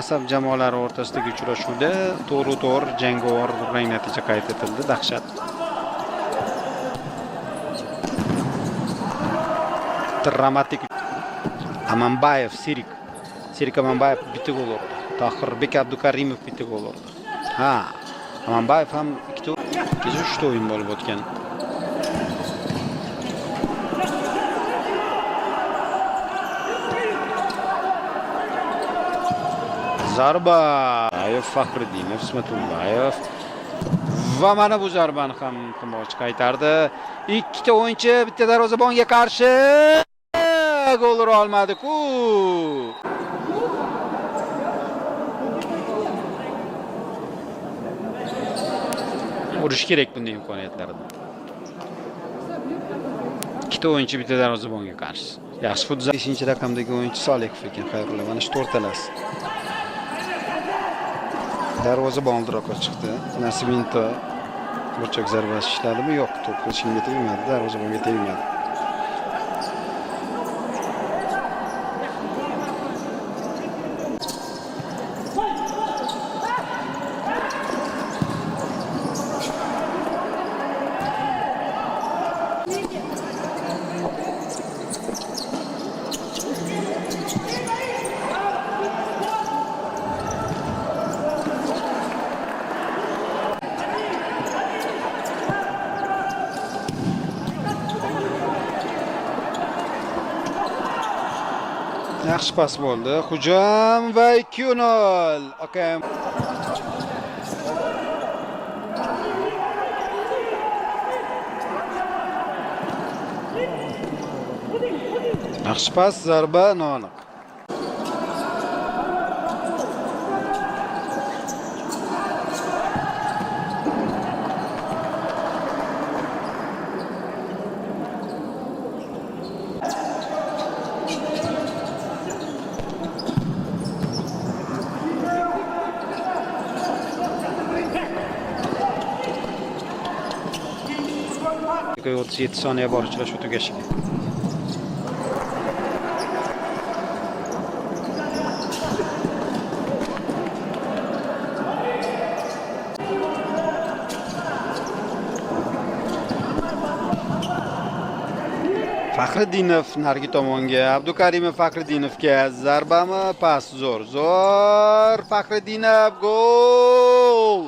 Asab jamoalari o'rtasidagi uchrashuvda to'g'ri-to'g'ri jangovar durang natija qayd etildi. Dahshat. Dramatik. Amanbayev, Sirik Amanbayev bitta gol urdi. Tohirbek Abdukarimov bitta gol urdi. Ha, Amanbayev ham 2-3 ta o'yin bo'lib o'tgan. Zarba Faxriddinov, Ismatullayev va mana bu zarbani ham himoyachi qaytardi. Ikkita o'yinchi bitta darvozabonga qarshi gol ura olmadi-ku. Urish kerak bunday imkoniyatlarda. Ikkita o'yinchi bitta darvozabonga qarshi. Yaxshi futzal 5-raqamdagi o'yinchi Solekov ekan, xayrli. Mana shu to'rtalasi. Darvoza oldiroqqa chiqdi. Nasibinto burchak zarbasi ishladimi? Yo'q, to'p hech kimga tegmadi, darvozabonga tegmadi. Yaxshi pas bo'ldi. Hujum va 2-0. Okay. Yaxshi pas, zarba noaniq. Dakika 37 soniya bor uchrashuv tugashiga. Faxriddinov narigi tomonga, Abdukarimov Faxriddinovga zarbami, pas zo'r. Faxriddinov gol.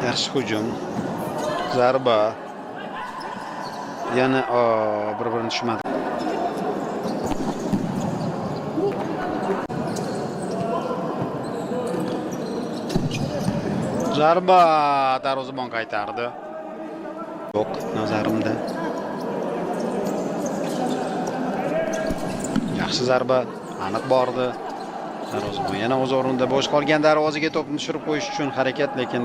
Yaxshi hujum. Zarba. Yana bir-birini tushmadi. Zarba darvozabon qaytardi. Yo'q, nazarimda. Yaxshi zarba, aniq bordi. Darvozabon yana o'z o'rnida bo'sh qolgan darvozaga to'pni tushirib qo'yish uchun harakat, lekin